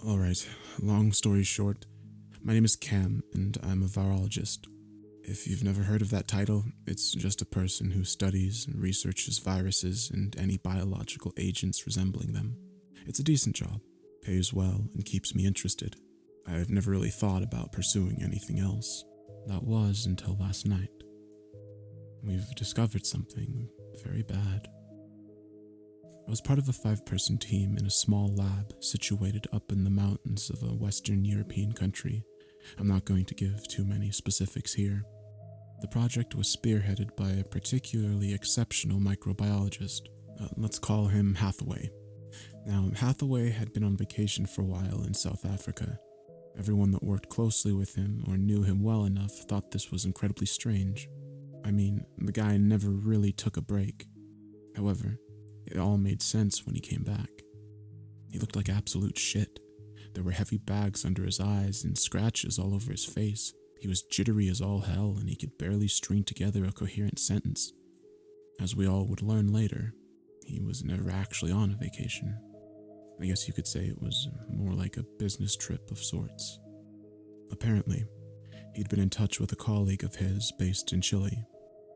Alright, long story short, my name is Cam, and I'm a virologist. If you've never heard of that title, it's just a person who studies and researches viruses and any biological agents resembling them. It's a decent job, pays well, and keeps me interested. I've never really thought about pursuing anything else. That was until last night. We've discovered something very bad. I was part of a 5-person team in a small lab situated up in the mountains of a Western European country. I'm not going to give too many specifics here. The project was spearheaded by a particularly exceptional microbiologist. Let's call him Hathaway. Now, Hathaway had been on vacation for a while in South Africa. Everyone that worked closely with him or knew him well enough thought this was incredibly strange. I mean, the guy never really took a break. However, it all made sense when he came back. He looked like absolute shit. There were heavy bags under his eyes and scratches all over his face. He was jittery as all hell, and he could barely string together a coherent sentence. As we all would learn later, he was never actually on a vacation. I guess you could say it was more like a business trip of sorts. Apparently, he'd been in touch with a colleague of his based in Chile.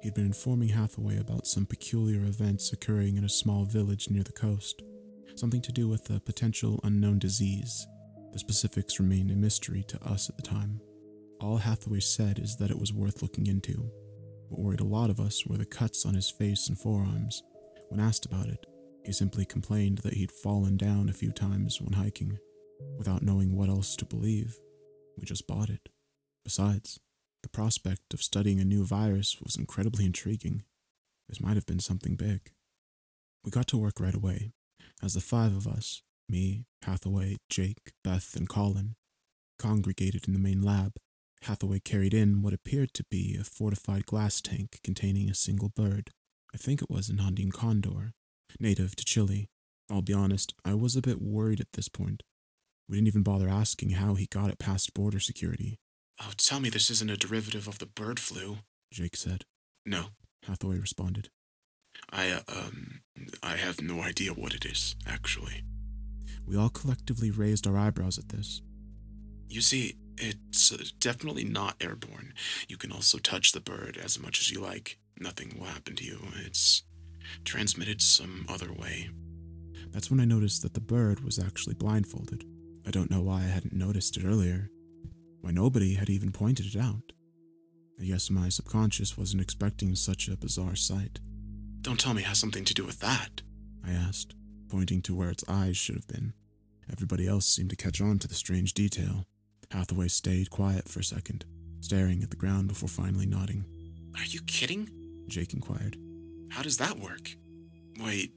He'd been informing Hathaway about some peculiar events occurring in a small village near the coast, something to do with a potential unknown disease. The specifics remained a mystery to us at the time. All Hathaway said is that it was worth looking into. What worried a lot of us were the cuts on his face and forearms. When asked about it, he simply complained that he'd fallen down a few times when hiking. Without knowing what else to believe, we just bought it. Besides, the prospect of studying a new virus was incredibly intriguing. This might have been something big. We got to work right away, as the 5 of us, me, Hathaway, Jake, Beth, and Colin, congregated in the main lab. Hathaway carried in what appeared to be a fortified glass tank containing a single bird. I think it was an Andean condor, native to Chile. I'll be honest, I was a bit worried at this point. We didn't even bother asking how he got it past border security. "Oh, tell me this isn't a derivative of the bird flu," Jake said. "No, Hathaway responded. I have no idea what it is, actually." We all collectively raised our eyebrows at this. "You see, it's definitely not airborne. You can also touch the bird as much as you like. Nothing will happen to you. It's transmitted some other way." That's when I noticed that the bird was actually blindfolded. I don't know why I hadn't noticed it earlier. Why nobody had even pointed it out. I guess my subconscious wasn't expecting such a bizarre sight. "Don't tell me it has something to do with that," I asked, pointing to where its eyes should have been. Everybody else seemed to catch on to the strange detail. Hathaway stayed quiet for a second, staring at the ground before finally nodding. "Are you kidding?" Jake inquired. "How does that work? Wait,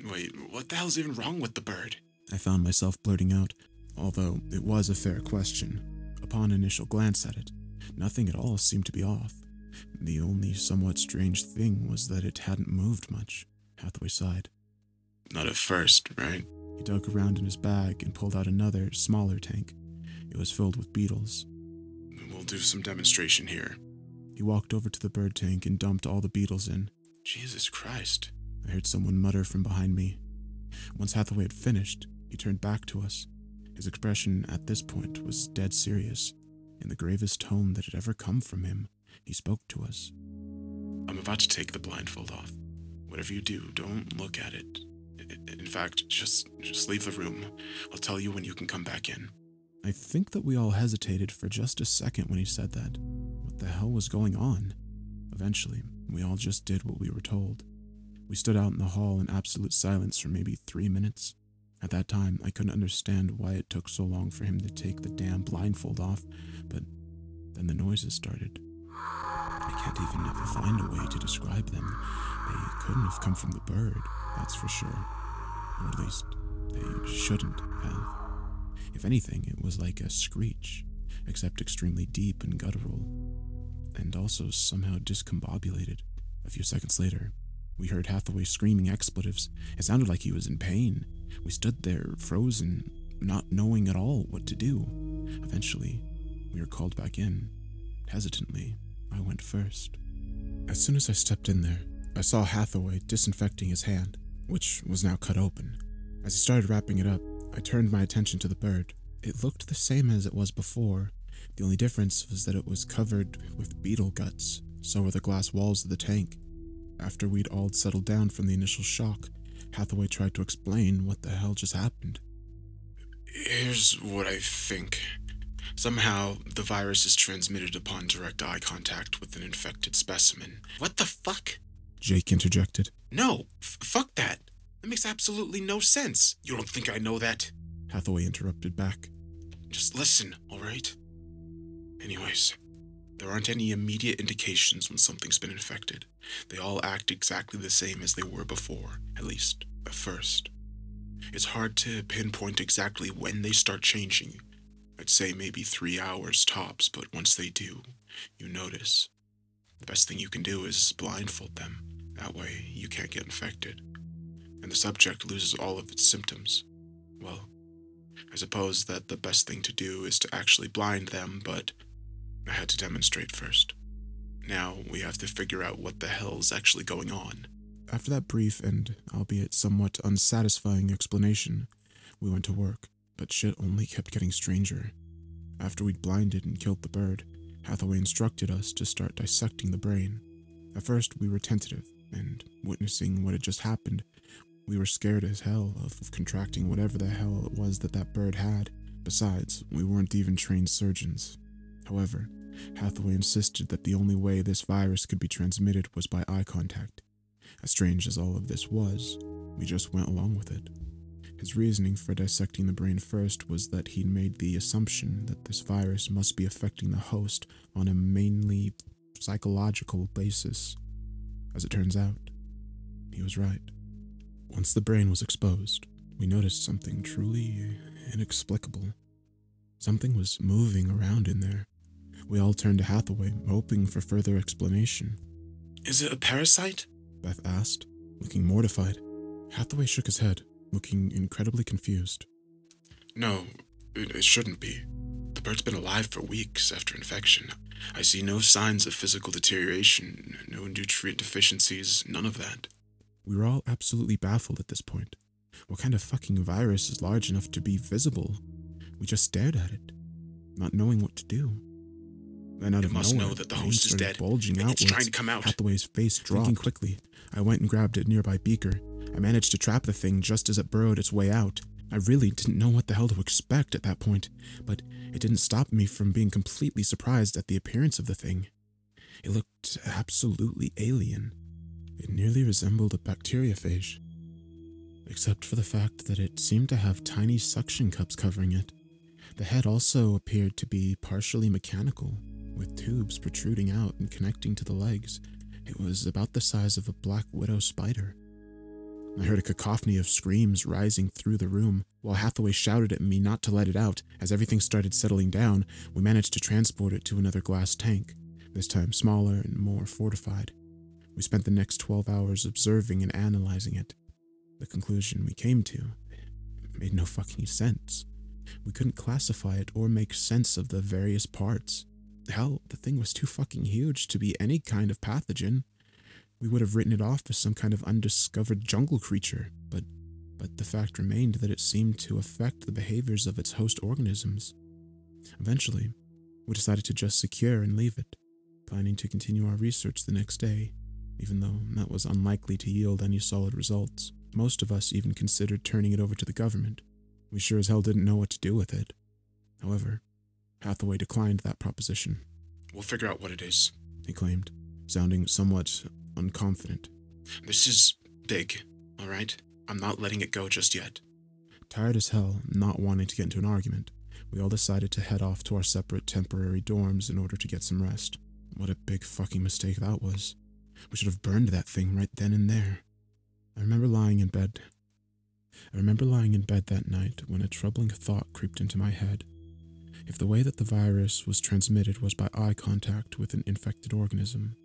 what the hell's even wrong with the bird?" I found myself blurting out, although it was a fair question. Upon initial glance at it, nothing at all seemed to be off. The only somewhat strange thing was that it hadn't moved much. Hathaway sighed. "Not at first, right?" He dug around in his bag and pulled out another, smaller tank. It was filled with beetles. "We'll do some demonstration here." He walked over to the bird tank and dumped all the beetles in. "Jesus Christ." I heard someone mutter from behind me. Once Hathaway had finished, he turned back to us. His expression at this point was dead serious. In the gravest tone that had ever come from him, he spoke to us. "I'm about to take the blindfold off. Whatever you do, don't look at it. In fact, just leave the room. I'll tell you when you can come back in." I think that we all hesitated for just a second when he said that. What the hell was going on? Eventually, we all just did what we were told. We stood out in the hall in absolute silence for maybe 3 minutes. At that time, I couldn't understand why it took so long for him to take the damn blindfold off, but then the noises started. I can't even find a way to describe them. They couldn't have come from the bird, that's for sure. Or at least, they shouldn't have. If anything, it was like a screech, except extremely deep and guttural, and also somehow discombobulated. A few seconds later, we heard Hathaway screaming expletives. It sounded like he was in pain. We stood there, frozen, not knowing at all what to do. Eventually, we were called back in. Hesitantly, I went first. As soon as I stepped in there, I saw Hathaway disinfecting his hand, which was now cut open. As he started wrapping it up, I turned my attention to the bird. It looked the same as it was before. The only difference was that it was covered with beetle guts. So were the glass walls of the tank. After we'd all settled down from the initial shock, Hathaway tried to explain what the hell just happened. Here's what I think. Somehow, the virus is transmitted upon direct eye contact with an infected specimen. What the fuck? Jake interjected. No, fuck that. That makes absolutely no sense. You don't think I know that? Hathaway interrupted back. Just listen, alright? Anyways, there aren't any immediate indications when something's been infected. They all act exactly the same as they were before, at least at first. It's hard to pinpoint exactly when they start changing. I'd say maybe 3 hours tops, but once they do, you notice. The best thing you can do is blindfold them. That way, you can't get infected. And the subject loses all of its symptoms. Well, I suppose that the best thing to do is to actually blind them, but I had to demonstrate first. Now, we have to figure out what the hell's actually going on. After that brief and, albeit somewhat unsatisfying explanation, we went to work, but shit only kept getting stranger. After we'd blinded and killed the bird, Hathaway instructed us to start dissecting the brain. At first, we were tentative, and witnessing what had just happened, we were scared as hell of contracting whatever the hell it was that bird had. Besides, we weren't even trained surgeons. However, Hathaway insisted that the only way this virus could be transmitted was by eye contact. As strange as all of this was, we just went along with it. His reasoning for dissecting the brain first was that he'd made the assumption that this virus must be affecting the host on a mainly psychological basis. As it turns out, he was right. Once the brain was exposed, we noticed something truly inexplicable. Something was moving around in there. We all turned to Hathaway, hoping for further explanation. Is it a parasite? Beth asked, looking mortified. Hathaway shook his head, looking incredibly confused. No, it shouldn't be. The bird's been alive for weeks after infection. I see no signs of physical deterioration, no nutrient deficiencies, none of that. We were all absolutely baffled at this point. What kind of fucking virus is large enough to be visible? We just stared at it, not knowing what to do. Then out of nowhere, know that the host is dead. Bulging It's outwards. trying to come out. Hathaway's face dropped. Thinking quickly, I went and grabbed a nearby beaker. I managed to trap the thing just as it burrowed its way out. I really didn't know what the hell to expect at that point, but it didn't stop me from being completely surprised at the appearance of the thing. It looked absolutely alien. It nearly resembled a bacteriophage, except for the fact that it seemed to have tiny suction cups covering it. The head also appeared to be partially mechanical, with tubes protruding out and connecting to the legs. It was about the size of a black widow spider. I heard a cacophony of screams rising through the room, while Hathaway shouted at me not to let it out. As everything started settling down, we managed to transport it to another glass tank, this time smaller and more fortified. We spent the next 12 hours observing and analyzing it. The conclusion we came to made no fucking sense. We couldn't classify it or make sense of the various parts. Hell, the thing was too fucking huge to be any kind of pathogen. We would have written it off as some kind of undiscovered jungle creature, but the fact remained that it seemed to affect the behaviors of its host organisms. Eventually, we decided to just secure and leave it, planning to continue our research the next day, even though that was unlikely to yield any solid results. Most of us even considered turning it over to the government. We sure as hell didn't know what to do with it. However, Hathaway declined that proposition. We'll figure out what it is, he claimed, sounding somewhat unconfident. This is big, alright? I'm not letting it go just yet. Tired as hell, not wanting to get into an argument, we all decided to head off to our separate temporary dorms in order to get some rest. What a big fucking mistake that was. We should have burned that thing right then and there. I remember lying in bed that night when a troubling thought creeped into my head. If the way that the virus was transmitted was by eye contact with an infected organism,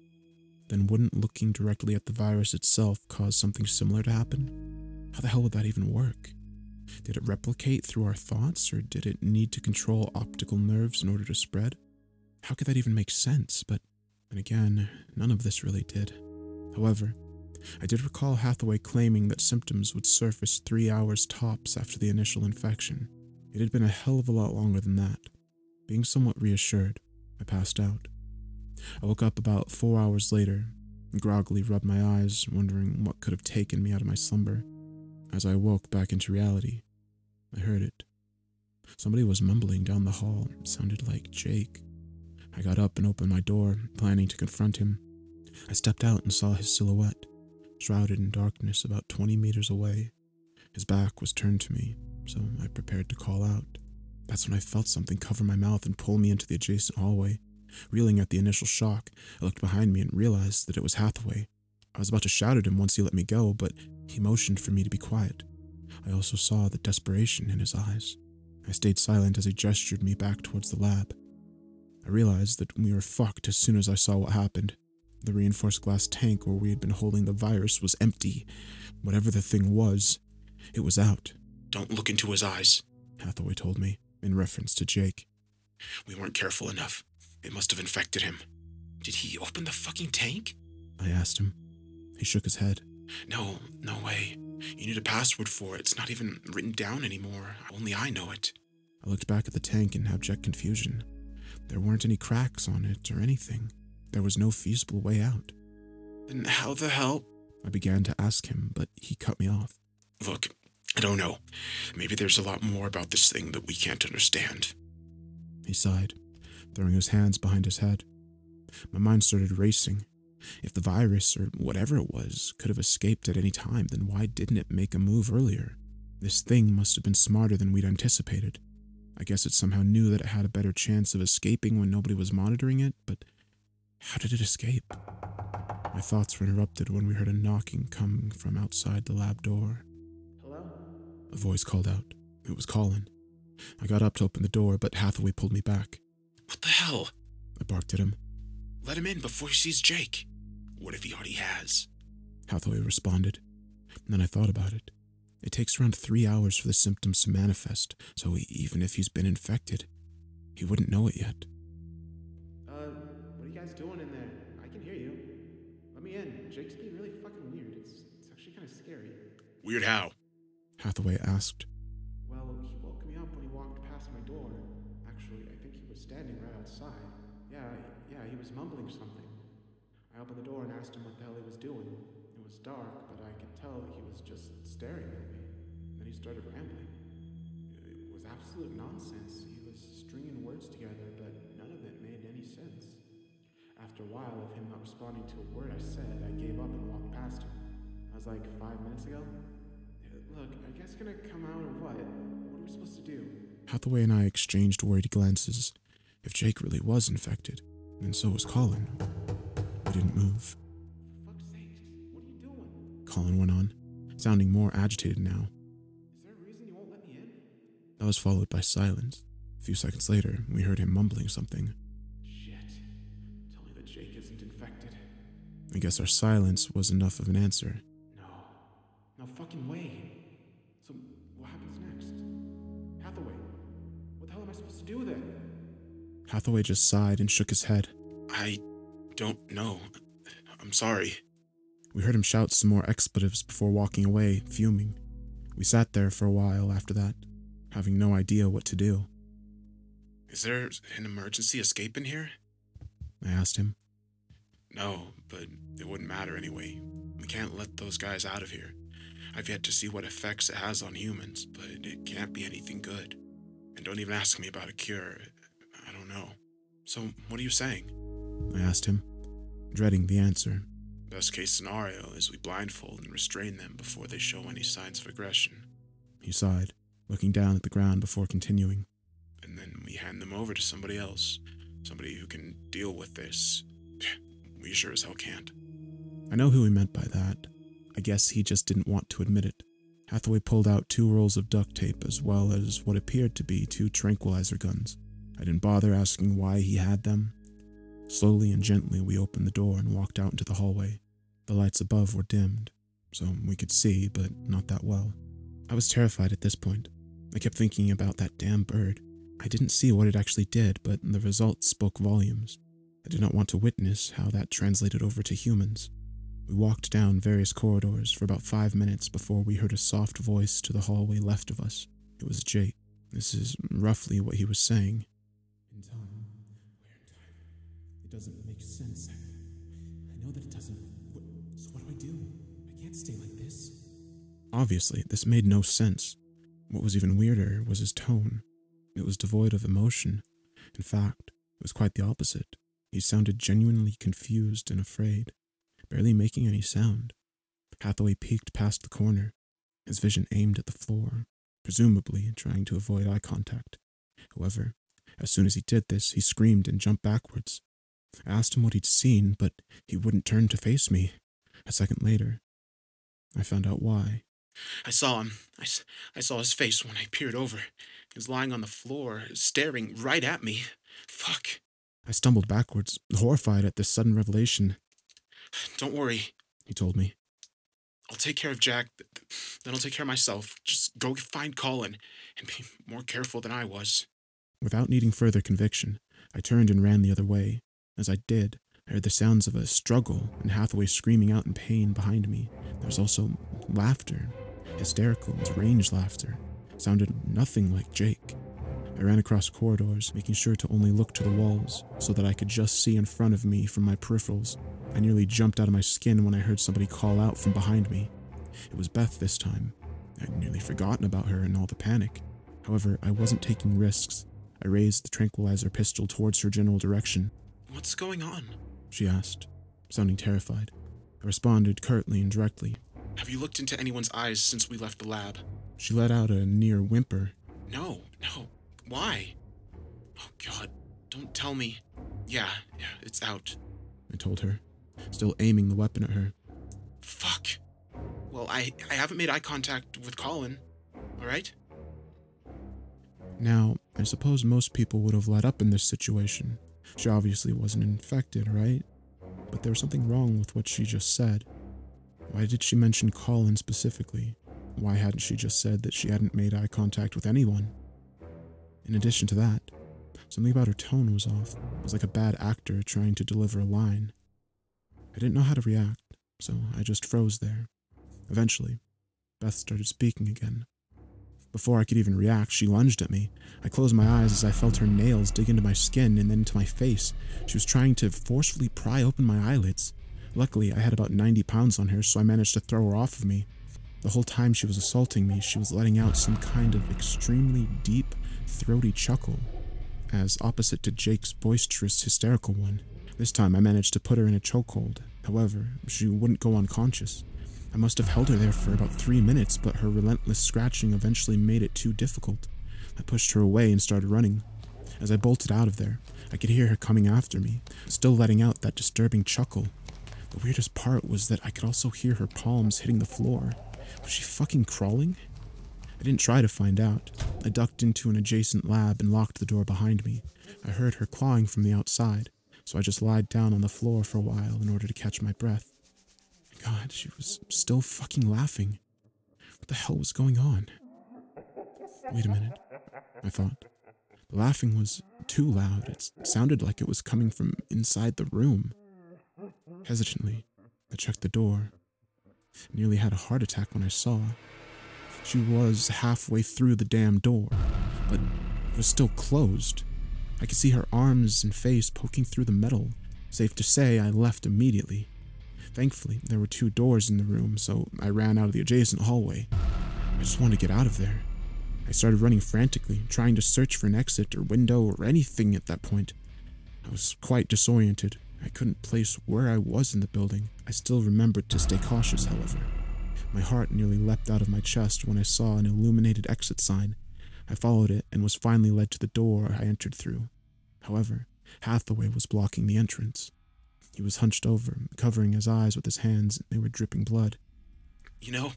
then wouldn't looking directly at the virus itself cause something similar to happen? How the hell would that even work? Did it replicate through our thoughts, or did it need to control optical nerves in order to spread? How could that even make sense? But then again, none of this really did. However, I did recall Hathaway claiming that symptoms would surface 3 hours tops after the initial infection. It had been a hell of a lot longer than that. Being somewhat reassured, I passed out. I woke up about 4 hours later and groggily rubbed my eyes, wondering what could have taken me out of my slumber. As I awoke back into reality, I heard it. Somebody was mumbling down the hall. It sounded like Jake. I got up and opened my door, planning to confront him. I stepped out and saw his silhouette, shrouded in darkness about 20 meters away. His back was turned to me, so I prepared to call out. That's when I felt something cover my mouth and pull me into the adjacent hallway. Reeling at the initial shock, I looked behind me and realized that it was Hathaway. I was about to shout at him once he let me go, but he motioned for me to be quiet. I also saw the desperation in his eyes. I stayed silent as he gestured me back towards the lab. I realized that we were fucked as soon as I saw what happened. The reinforced glass tank where we had been holding the virus was empty. Whatever the thing was, it was out. "Don't look into his eyes," Hathaway told me, in reference to Jake. "We weren't careful enough. It must have infected him." "Did he open the fucking tank?" I asked him. He shook his head. No way. You need a password for it. It's not even written down anymore. Only I know it." I looked back at the tank in abject confusion. There weren't any cracks on it or anything. There was no feasible way out. "Then how the hell?" I began to ask him, but he cut me off. "Look, I don't know. Maybe there's a lot more about this thing that we can't understand." He sighed, throwing his hands behind his head. My mind started racing. If the virus, or whatever it was, could have escaped at any time, then why didn't it make a move earlier? This thing must have been smarter than we'd anticipated. I guess it somehow knew that it had a better chance of escaping when nobody was monitoring it, but how did it escape? My thoughts were interrupted when we heard a knocking coming from outside the lab door. "Hello?" A voice called out. It was Colin. I got up to open the door, but Hathaway pulled me back. "What the hell?" I barked at him. "Let him in before he sees Jake." "What if he already has?" Hathaway responded. And then I thought about it. It takes around 3 hours for the symptoms to manifest, so even if he's been infected, he wouldn't know it yet. What are you guys doing in there? I can hear you. Let me in. Jake's being really fucking weird. It's actually kind of scary. "Weird how?" Hathaway asked. Well, he woke me up when he walked past my door. Actually, I think he was standing right outside. Yeah, he was mumbling something. I opened the door and asked him what the hell he was doing. It was dark, but I could tell that he was just staring at me. Then he started rambling. It was absolute nonsense. He was stringing words together, but none of it made any sense. After a while of him not responding to a word I said, I gave up and walked past him. That was like 5 minutes ago. Look, are you guys gonna come out or what? What are we supposed to do? Hathaway and I exchanged worried glances. If Jake really was infected, then so was Colin. We didn't move. For fuck's sake, what are you doing? Colin went on, sounding more agitated now. Is there a reason you won't let me in? That was followed by silence. A few seconds later, we heard him mumbling something. Shit. Tell me that Jake isn't infected. I guess our silence was enough of an answer. No fucking way. So, what happens next? Hathaway, what the hell am I supposed to do then? Hathaway just sighed and shook his head. "I don't know. I'm sorry." We heard him shout some more expletives before walking away, fuming. We sat there for a while after that, having no idea what to do. "Is there an emergency escape in here?" I asked him. "No, but it wouldn't matter anyway. We can't let those guys out of here. I've yet to see what effects it has on humans, but it can't be anything good. And don't even ask me about a cure. I don't know. So, what are you saying?" I asked him, dreading the answer. "Best case scenario is we blindfold and restrain them before they show any signs of aggression. He sighed, looking down at the ground before continuing. And then we hand them over to somebody else. Somebody who can deal with this. We sure as hell can't." I know who he meant by that. I guess he just didn't want to admit it. Hathaway pulled out 2 rolls of duct tape as well as what appeared to be 2 tranquilizer guns. I didn't bother asking why he had them. Slowly and gently we opened the door and walked out into the hallway. The lights above were dimmed, so we could see, but not that well. I was terrified at this point. I kept thinking about that damn bird. I didn't see what it actually did, but the results spoke volumes. I did not want to witness how that translated over to humans. We walked down various corridors for about 5 minutes before we heard a soft voice to the hallway left of us. It was Jake. This is roughly what he was saying. In time. Where in time? It doesn't make sense. I know that it doesn't. So what do I do? I can't stay like this. Obviously, this made no sense. What was even weirder was his tone. It was devoid of emotion. In fact, it was quite the opposite. He sounded genuinely confused and afraid, barely making any sound. Hathaway peeked past the corner, his vision aimed at the floor, presumably trying to avoid eye contact. However, as soon as he did this, he screamed and jumped backwards. I asked him what he'd seen, but he wouldn't turn to face me. A second later, I found out why. I saw him. I saw his face when I peered over. He was lying on the floor, staring right at me. Fuck. I stumbled backwards, horrified at this sudden revelation. Don't worry, he told me. I'll take care of Jack, then I'll take care of myself. Just go find Colin, and be more careful than I was. Without needing further conviction, I turned and ran the other way. As I did, I heard the sounds of a struggle and Hathaway screaming out in pain behind me. There was also laughter, hysterical, deranged laughter. It sounded nothing like Jake. I ran across corridors, making sure to only look to the walls, so that I could just see in front of me from my peripherals. I nearly jumped out of my skin when I heard somebody call out from behind me. It was Beth this time. I'd nearly forgotten about her in all the panic. However, I wasn't taking risks. I raised the tranquilizer pistol towards her general direction. What's going on? She asked, sounding terrified. I responded curtly and directly. Have you looked into anyone's eyes since we left the lab? She let out a near whimper. No. Why? Oh, God. Don't tell me. Yeah, it's out. I told her, still aiming the weapon at her. Fuck. Well, I haven't made eye contact with Colin, alright? Now, I suppose most people would have let up in this situation. She obviously wasn't infected, right? But there was something wrong with what she just said. Why did she mention Colin specifically? Why hadn't she just said that she hadn't made eye contact with anyone? In addition to that, something about her tone was off. It was like a bad actor trying to deliver a line. I didn't know how to react, so I just froze there. Eventually, Beth started speaking again. Before I could even react, she lunged at me. I closed my eyes as I felt her nails dig into my skin and then into my face. She was trying to forcefully pry open my eyelids. Luckily, I had about 90 pounds on her, so I managed to throw her off of me. The whole time she was assaulting me, she was letting out some kind of extremely deep, throaty chuckle, as opposite to Jake's boisterous, hysterical one. This time I managed to put her in a chokehold. However, she wouldn't go unconscious. I must have held her there for about 3 minutes, but her relentless scratching eventually made it too difficult. I pushed her away and started running. As I bolted out of there, I could hear her coming after me, still letting out that disturbing chuckle. The weirdest part was that I could also hear her palms hitting the floor. Was she fucking crawling? I didn't try to find out. I ducked into an adjacent lab and locked the door behind me. I heard her clawing from the outside, so I just lied down on the floor for a while in order to catch my breath. God, she was still fucking laughing. What the hell was going on? Wait a minute, I thought. The laughing was too loud. It sounded like it was coming from inside the room. Hesitantly, I checked the door. I nearly had a heart attack when I saw. She was halfway through the damn door, but it was still closed. I could see her arms and face poking through the metal. Safe to say, I left immediately. Thankfully, there were 2 doors in the room, so I ran out of the adjacent hallway. I just wanted to get out of there. I started running frantically, trying to search for an exit or window or anything at that point. I was quite disoriented. I couldn't place where I was in the building. I still remembered to stay cautious, however. My heart nearly leapt out of my chest when I saw an illuminated exit sign. I followed it and was finally led to the door I entered through. However, Hathaway was blocking the entrance. He was hunched over, covering his eyes with his hands, and they were dripping blood. You know,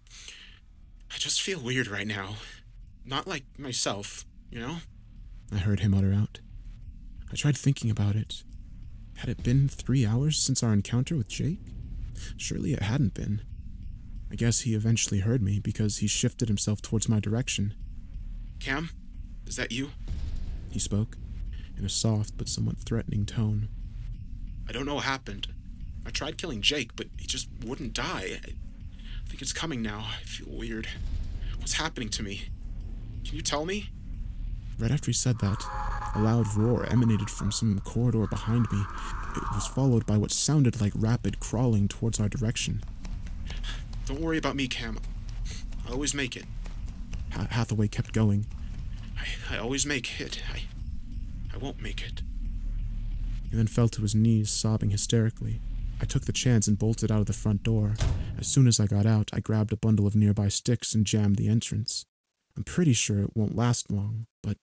I just feel weird right now. Not like myself, you know? I heard him utter out. I tried thinking about it. Had it been 3 hours since our encounter with Jake? Surely it hadn't been. I guess he eventually heard me because he shifted himself towards my direction. Cam, is that you? He spoke, in a soft but somewhat threatening tone. I don't know what happened. I tried killing Jake, but he just wouldn't die. I think it's coming now. I feel weird. What's happening to me? Can you tell me? Right after he said that, a loud roar emanated from some corridor behind me. It was followed by what sounded like rapid crawling towards our direction. Don't worry about me, Cam. I always make it. Hathaway kept going. I always make it. I won't make it. He then fell to his knees, sobbing hysterically. I took the chance and bolted out of the front door. As soon as I got out, I grabbed a bundle of nearby sticks and jammed the entrance. I'm pretty sure it won't last long, but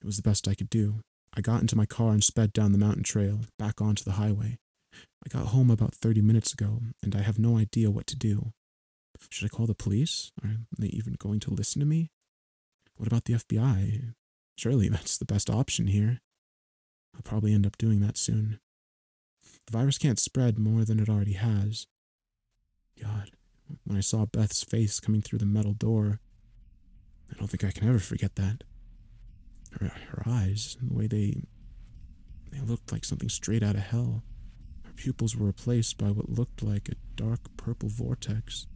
it was the best I could do. I got into my car and sped down the mountain trail, back onto the highway. I got home about 30 minutes ago, and I have no idea what to do. Should I call the police? Are they even going to listen to me? What about the FBI? Surely that's the best option here. I'll probably end up doing that soon. The virus can't spread more than it already has. God, when I saw Beth's face coming through the metal door, I don't think I can ever forget that. Her eyes, the way they looked like something straight out of hell. Her pupils were replaced by what looked like a dark purple vortex.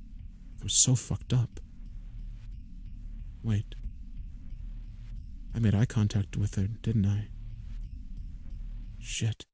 It was so fucked up. Wait. I made eye contact with her, didn't I? Shit.